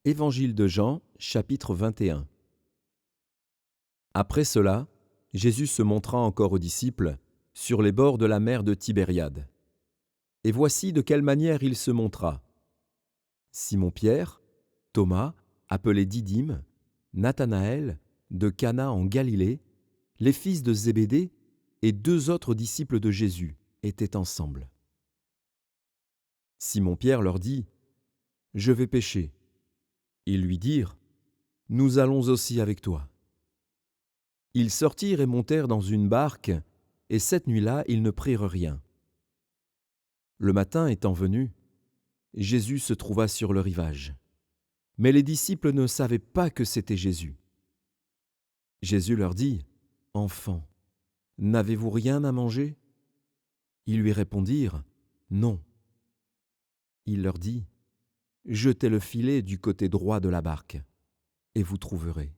Évangile de Jean, chapitre 21. Après cela, Jésus se montra encore aux disciples sur les bords de la mer de Tibériade. Et voici de quelle manière il se montra. Simon-Pierre, Thomas, appelé Didyme, Nathanaël, de Cana en Galilée, les fils de Zébédée et 2 autres disciples de Jésus étaient ensemble. Simon-Pierre leur dit : « Je vais pêcher. » Ils lui dirent : « Nous allons aussi avec toi. » Ils sortirent et montèrent dans une barque, et cette nuit-là, ils ne prirent rien. Le matin étant venu, Jésus se trouva sur le rivage. Mais les disciples ne savaient pas que c'était Jésus. Jésus leur dit : « Enfants, n'avez-vous rien à manger ?» Ils lui répondirent : « Non. » Il leur dit : « Jetez le filet du côté droit de la barque, et vous trouverez. »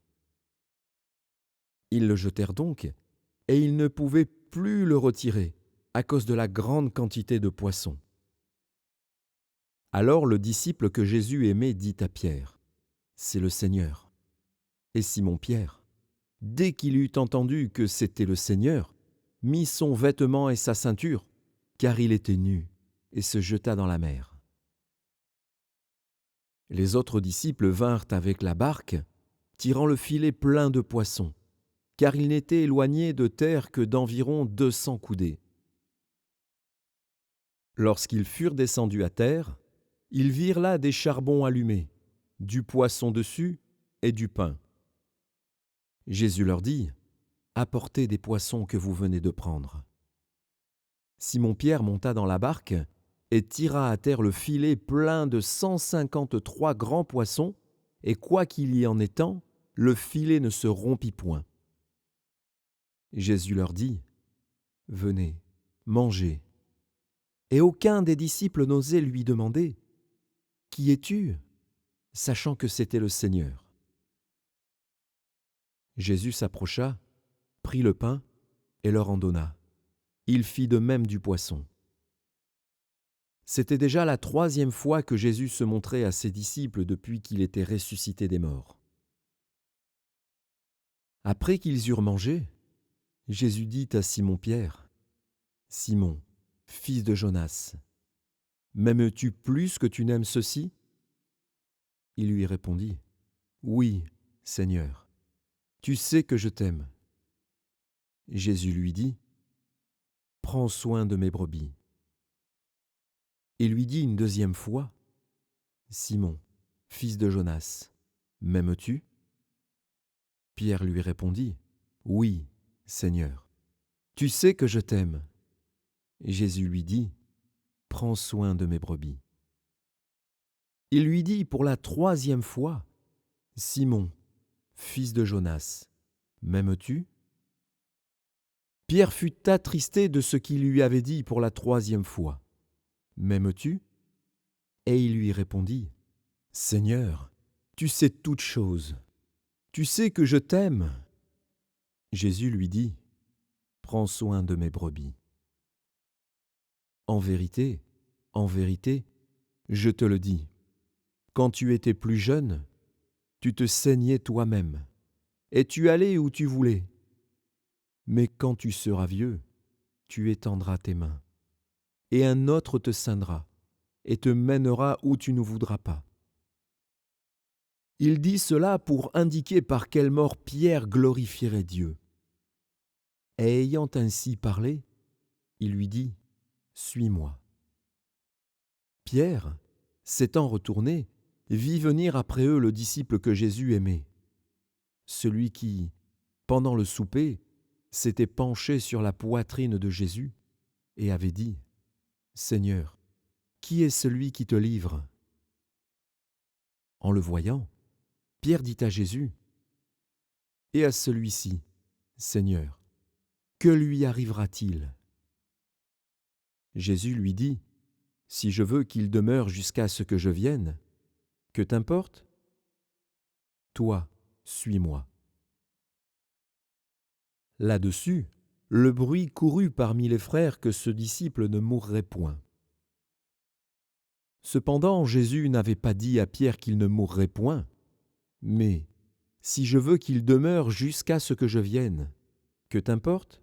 Ils le jetèrent donc, et ils ne pouvaient plus le retirer à cause de la grande quantité de poissons. Alors le disciple que Jésus aimait dit à Pierre : « C'est le Seigneur. » Et Simon-Pierre, dès qu'il eut entendu que c'était le Seigneur, mit son vêtement et sa ceinture, car il était nu, et se jeta dans la mer. Les autres disciples vinrent avec la barque, tirant le filet plein de poissons, car ils n'étaient éloignés de terre que d'environ 200 coudées. Lorsqu'ils furent descendus à terre, ils virent là des charbons allumés, du poisson dessus et du pain. Jésus leur dit : « Apportez des poissons que vous venez de prendre. » Simon-Pierre monta dans la barque et tira à terre le filet plein de 153 grands poissons, et quoi qu'il y en ait tant, le filet ne se rompit point. Jésus leur dit : « Venez, mangez. » Et aucun des disciples n'osait lui demander : « Qui es-tu ?» sachant que c'était le Seigneur. Jésus s'approcha, prit le pain et leur en donna. Il fit de même du poisson. C'était déjà la 3e fois que Jésus se montrait à ses disciples depuis qu'il était ressuscité des morts. Après qu'ils eurent mangé, Jésus dit à Simon-Pierre : « Simon, fils de Jonas, m'aimes-tu plus que tu n'aimes ceci ?» Il lui répondit : « Oui, Seigneur, tu sais que je t'aime. » Jésus lui dit : « Prends soin de mes brebis. » Il lui dit une 2e fois : « Simon, fils de Jonas, m'aimes-tu » Pierre lui répondit : « Oui, Seigneur, tu sais que je t'aime. » Jésus lui dit : « Prends soin de mes brebis. » Il lui dit pour la 3e fois : « Simon, fils de Jonas, m'aimes-tu » Pierre fut attristé de ce qu'il lui avait dit pour la 3e fois : « M'aimes-tu » Et il lui répondit : « Seigneur, tu sais toutes choses. Tu sais que je t'aime. » Jésus lui dit : « Prends soin de mes brebis. En vérité, je te le dis, quand tu étais plus jeune, tu te ceignais toi-même, et tu allais où tu voulais. Mais quand tu seras vieux, tu étendras tes mains, et un autre te ceindra, et te mènera où tu ne voudras pas. » Il dit cela pour indiquer par quelle mort Pierre glorifierait Dieu. Et ayant ainsi parlé, il lui dit : « Suis-moi. » Pierre, s'étant retourné, vit venir après eux le disciple que Jésus aimait, celui qui, pendant le souper, s'était penché sur la poitrine de Jésus et avait dit : « Seigneur, qui est celui qui te livre ?» En le voyant, Pierre dit à Jésus : « Et à celui-ci, Seigneur, que lui arrivera-t-il » Jésus lui dit : « Si je veux qu'il demeure jusqu'à ce que je vienne, que t'importe ? Toi, suis-moi. » Là-dessus, le bruit courut parmi les frères que ce disciple ne mourrait point. Cependant, Jésus n'avait pas dit à Pierre qu'il ne mourrait point, mais « Si je veux qu'il demeure jusqu'à ce que je vienne, que t'importe ?»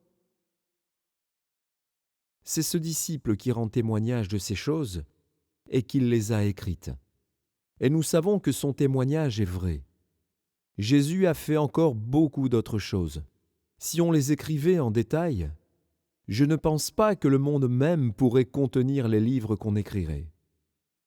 C'est ce disciple qui rend témoignage de ces choses et qu'il les a écrites. Et nous savons que son témoignage est vrai. Jésus a fait encore beaucoup d'autres choses. Si on les écrivait en détail, je ne pense pas que le monde même pourrait contenir les livres qu'on écrirait.